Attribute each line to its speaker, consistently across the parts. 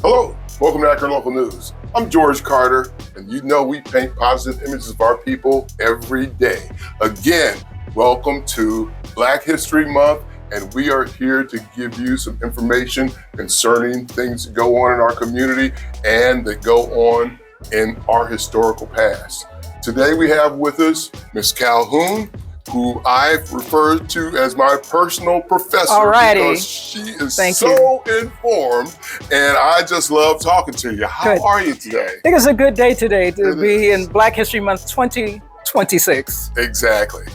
Speaker 1: Hello, welcome to Akron Local News. I'm George Carter, and you know we paint positive images of our people every day. Again, welcome to Black History Month, and we are here to give you some information concerning things that go on in our community and that go on in our historical past. Today we have with us Ms. Calhoun, who I've referred to as my personal professor.
Speaker 2: Alrighty.
Speaker 1: Because she is so informed, and I just love talking to you. How are you today?
Speaker 2: I think it's a good day today to be in Black History Month 2026.
Speaker 1: Exactly.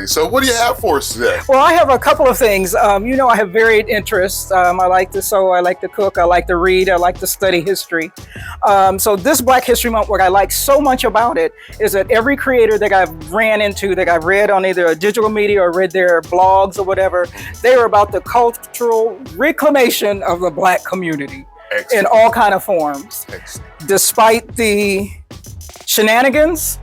Speaker 1: So what do you have for us today?
Speaker 2: Well, I have a couple of things. I have varied interests. I like to sew, I like to cook, I like to read, I like to study history. So this Black History Month, what I like so much about it is that every creator that I've ran into, that I've read on either a digital media or read their blogs or whatever, they were about the cultural reclamation of the Black community.
Speaker 1: Excellent.
Speaker 2: In all kind of forms.
Speaker 1: Excellent.
Speaker 2: Despite the shenanigans,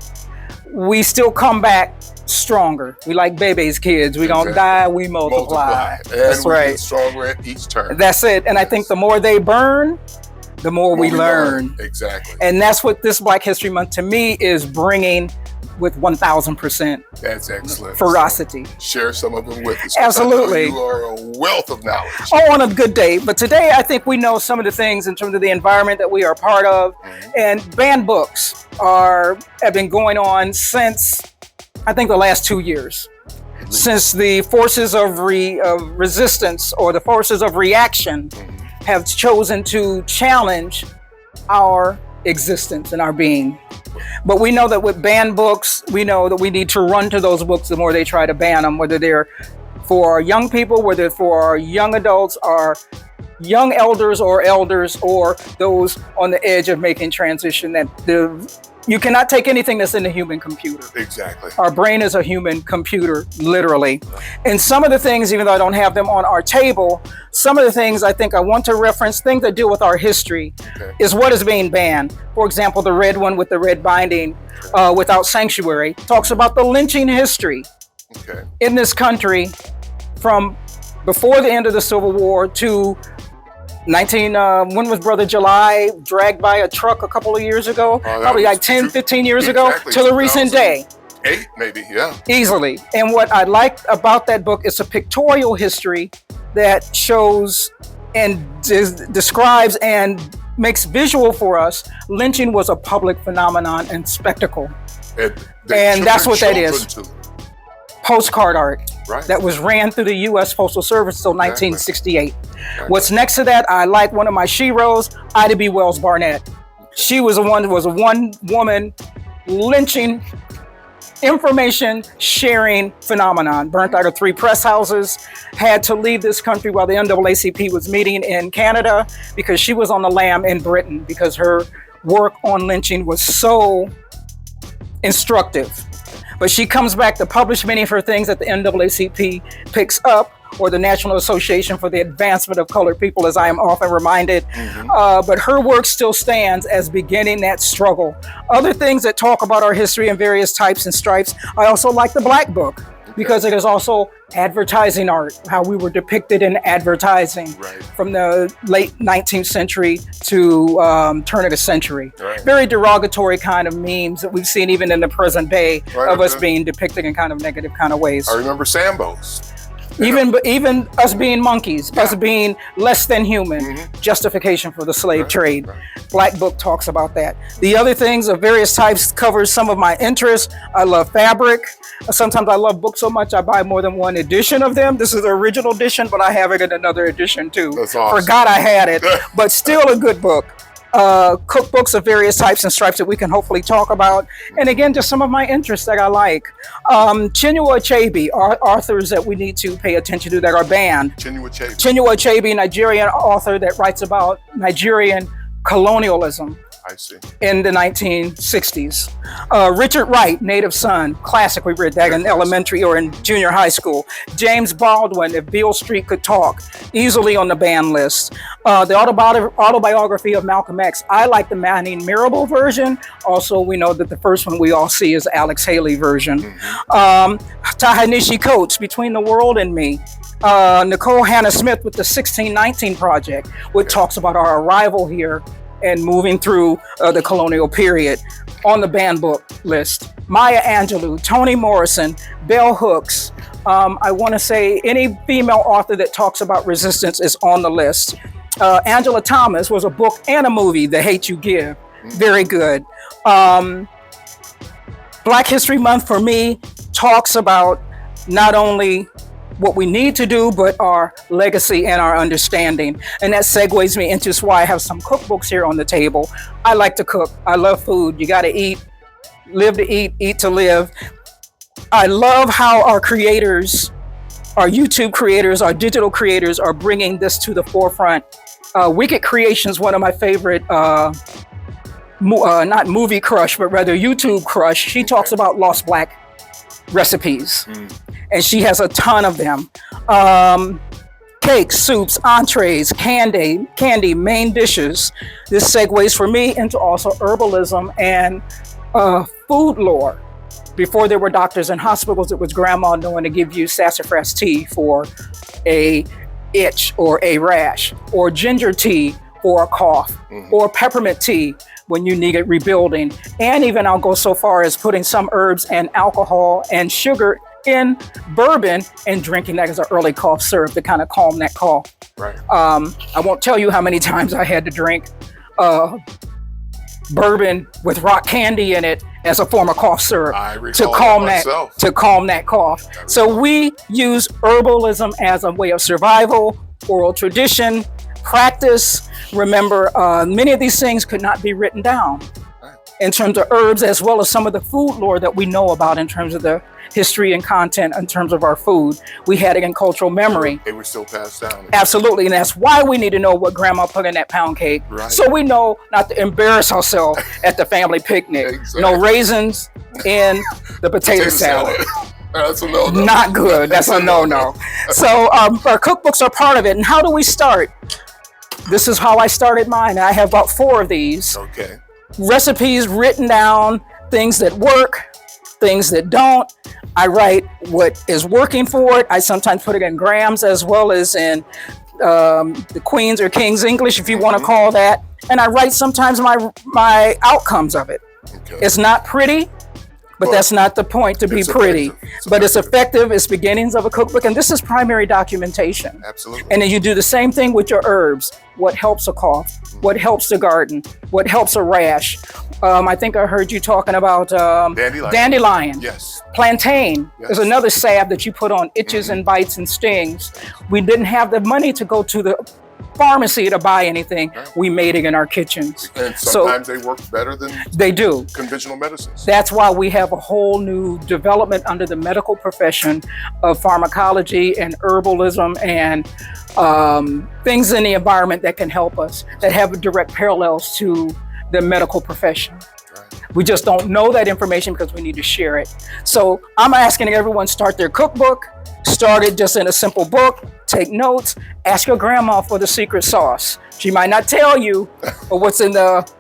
Speaker 2: we still come back stronger. We like baby's kids. We don't die, we multiply.
Speaker 1: That's right. Get stronger at each turn.
Speaker 2: That's it. And I think the more they burn, the more we learn.
Speaker 1: Exactly.
Speaker 2: And that's what this Black History Month to me is bringing with 1,000%.
Speaker 1: That's excellent.
Speaker 2: Ferocity.
Speaker 1: So share some of them with us.
Speaker 2: Absolutely.
Speaker 1: You are a wealth of knowledge.
Speaker 2: Oh, on a good day. But today I think we know some of the things in terms of the environment that we are a part of. And banned books have been going on since, I think, the last 2 years. Since the forces of resistance or the forces of reaction have chosen to challenge our existence and our being. But we know that with banned books, we know that we need to run to those books the more they try to ban them, whether they're for our young people, whether for our young adults, our young elders, or those on the edge of making transition. You cannot take anything that's in the human computer.
Speaker 1: Exactly.
Speaker 2: Our brain is a human computer, literally. And some of the things, even though I don't have them on our table, some of the things I think I want to reference, things that deal with our history, is what is being banned. For example, the red one with the red binding, Without Sanctuary, talks about the lynching history in this country from before the end of the Civil War to when was Brother July dragged by a truck a couple of years ago? Probably like 10, 15 years ago, to the recent day.
Speaker 1: 8 maybe, yeah.
Speaker 2: Easily. And what I like about that book is a pictorial history that shows and describes and makes visual for us. Lynching was a public phenomenon and spectacle. And that's what that is. Postcard art that was ran through the U.S. Postal Service until 1968. What's next to that, I like one of my sheroes, Ida B. Wells Barnett. She was a one-woman lynching, information sharing phenomenon. Burnt out of 3 press houses, had to leave this country while the NAACP was meeting in Canada because she was on the lam in Britain because her work on lynching was so instructive. But she comes back to publish many of her things that the NAACP picks up, or the National Association for the Advancement of Colored People, as I am often reminded. But her work still stands as beginning that struggle. Other things that talk about our history in various types and stripes, I also like the Black Book, because it is also advertising art, how we were depicted in advertising from the late 19th century to turn of the century. Very derogatory kind of memes that we've seen even in the present day of us being depicted in kind of negative kind of ways.
Speaker 1: I remember Sambos.
Speaker 2: Even us being monkeys, us being less than human, justification for the slave trade. Black Book talks about that. The other things of various types covers some of my interests. I love fabric. Sometimes I love books so much I buy more than one edition of them. This is the original edition, but I have it in another edition too.
Speaker 1: That's awesome.
Speaker 2: Forgot I had it, but still a good book. Cookbooks of various types and stripes that we can hopefully talk about. And again, just some of my interests that I like. Chinua Achebe, authors that we need to pay attention to that are banned.
Speaker 1: Chinua Achebe,
Speaker 2: Nigerian author that writes about Nigerian colonialism.
Speaker 1: I see.
Speaker 2: in the 1960s. Richard Wright, Native Son, classic. We read that in elementary or in junior high school. James Baldwin, If Beale Street Could Talk, easily on the banned list. The autobiography of Malcolm X. I like the Manning Mirabal version. Also, we know that the first one we all see is Alex Haley version. Ta-Nehisi Coates, Between the World and Me. Nicole Hannah Smith with the 1619 Project, which talks about our arrival here and moving through the colonial period, on the banned book list. Maya Angelou, Toni Morrison, Bell Hooks. I want to say any female author that talks about resistance is on the list. Angela Thomas was a book and a movie, The Hate U Give. Very good. Black History Month for me talks about not only what we need to do, but our legacy and our understanding. And that segues me into why I have some cookbooks here on the table. I like to cook. I love food. You got to eat, live to eat, eat to live. I love how our creators, our YouTube creators, our digital creators are bringing this to the forefront. Wicked Creations, one of my favorite, not movie crush, but rather YouTube crush. She talks about lost Black recipes. And she has a ton of them. Cakes, soups, entrees, candy, main dishes. This segues for me into also herbalism and food lore. Before there were doctors and hospitals, it was grandma knowing to give you sassafras tea for a itch or a rash, or ginger tea for a cough, or peppermint tea when you needed rebuilding. And even I'll go so far as putting some herbs and alcohol and sugar in bourbon and drinking that as an early cough syrup to kind of calm that cough.
Speaker 1: Right.
Speaker 2: I won't tell you how many times I had to drink bourbon with rock candy in it as a form of cough syrup to calm that cough. So we use herbalism as a way of survival, oral tradition, practice. Remember, many of these things could not be written down in terms of herbs, as well as some of the food lore that we know about in terms of the history and content in terms of our food. We had it in cultural memory.
Speaker 1: They were still passed down.
Speaker 2: Absolutely, and that's why we need to know what grandma put in that pound cake.
Speaker 1: Right.
Speaker 2: So we know not to embarrass ourselves at the family picnic.
Speaker 1: Exactly.
Speaker 2: No raisins in the potato salad.
Speaker 1: That's a no-no.
Speaker 2: Not good. That's a no-no. So our cookbooks are part of it. And how do we start? This is how I started mine. I have about 4 of these.
Speaker 1: Okay.
Speaker 2: Recipes written down, things that work, things that don't. I write what is working for it. I sometimes put it in grams as well as in the Queen's or King's English, if you want to call that. And I write sometimes my outcomes of it.
Speaker 1: Okay.
Speaker 2: It's not pretty, but that's not the point to be pretty. But it's effective. It's beginnings of a cookbook. And this is primary documentation.
Speaker 1: Absolutely.
Speaker 2: And then you do the same thing with your herbs. What helps a cough? What helps the garden? What helps a rash? I think I heard you talking about dandelion.
Speaker 1: Yes.
Speaker 2: Plantain is another salve that you put on itches and bites and stings. We didn't have the money to go to the pharmacy to buy anything. We made it in our kitchens.
Speaker 1: And sometimes they work better than conventional medicines.
Speaker 2: That's why we have a whole new development under the medical profession of pharmacology and herbalism and things in the environment that can help us, that have direct parallels to the medical profession. We just don't know that information because we need to share it. So I'm asking everyone start their cookbook, start it just in a simple book, take notes, ask your grandma for the secret sauce. She might not tell you or what's in the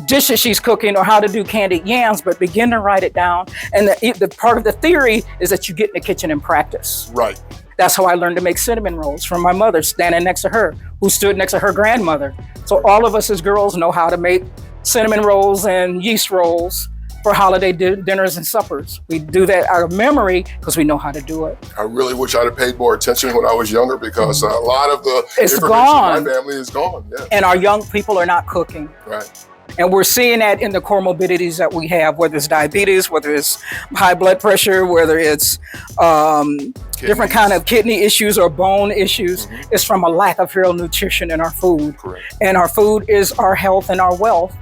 Speaker 2: dishes she's cooking or how to do candied yams, but begin to write it down. And the part of the theory is that you get in the kitchen and practice.
Speaker 1: Right.
Speaker 2: That's how I learned to make cinnamon rolls from my mother standing next to her, who stood next to her grandmother. So all of us as girls know how to make cinnamon rolls and yeast rolls for holiday dinners and suppers. We do that out of memory because we know how to do it.
Speaker 1: I really wish I'd have paid more attention when I was younger because a lot of the
Speaker 2: It's
Speaker 1: information
Speaker 2: gone.
Speaker 1: in my family is gone. Yeah.
Speaker 2: And our young people are not cooking.
Speaker 1: Right.
Speaker 2: And we're seeing that in the comorbidities that we have, whether it's diabetes, whether it's high blood pressure, whether it's different kind of kidney issues or bone issues. It's from a lack of real nutrition in our food.
Speaker 1: Correct.
Speaker 2: And our food is our health and our wealth.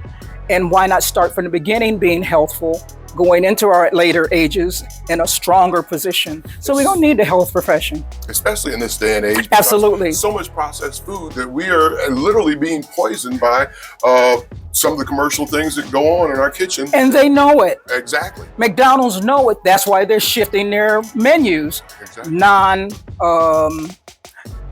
Speaker 2: And why not start from the beginning being healthful, going into our later ages in a stronger position? So we don't need the health profession.
Speaker 1: Especially in this day and age.
Speaker 2: Absolutely.
Speaker 1: So much processed food that we are literally being poisoned by some of the commercial things that go on in our kitchen.
Speaker 2: And they know it.
Speaker 1: Exactly.
Speaker 2: McDonald's know it. That's why they're shifting their menus.
Speaker 1: Exactly.
Speaker 2: Non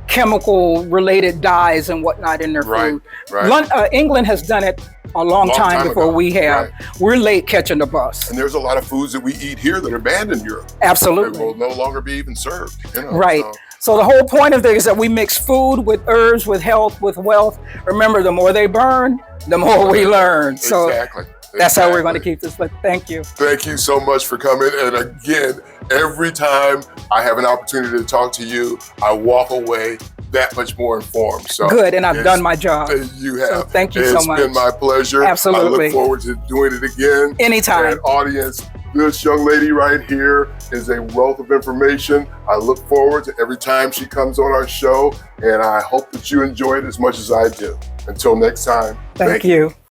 Speaker 2: chemical related dyes and whatnot in their food.
Speaker 1: Right.
Speaker 2: England has done it a long time before
Speaker 1: ago.
Speaker 2: we have.
Speaker 1: Right.
Speaker 2: We're late catching the bus.
Speaker 1: And there's a lot of foods that we eat here that are banned in Europe.
Speaker 2: Absolutely.
Speaker 1: They will no longer be even served. You know,
Speaker 2: Right. So the whole point of it is that we mix food with herbs, with health, with wealth. Remember, the more they burn, the more we learn. So
Speaker 1: exactly.
Speaker 2: That's how we're going to keep this. But thank you.
Speaker 1: Thank you so much for coming. And again, every time I have an opportunity to talk to you, I walk away that much more informed. So
Speaker 2: good, and I've done my job.
Speaker 1: You have.
Speaker 2: So thank you so much.
Speaker 1: It's been my pleasure.
Speaker 2: Absolutely.
Speaker 1: I look forward to doing it again.
Speaker 2: Anytime.
Speaker 1: And audience, this young lady right here is a wealth of information. I look forward to every time she comes on our show, and I hope that you enjoy it as much as I do. Until next time,
Speaker 2: thank you.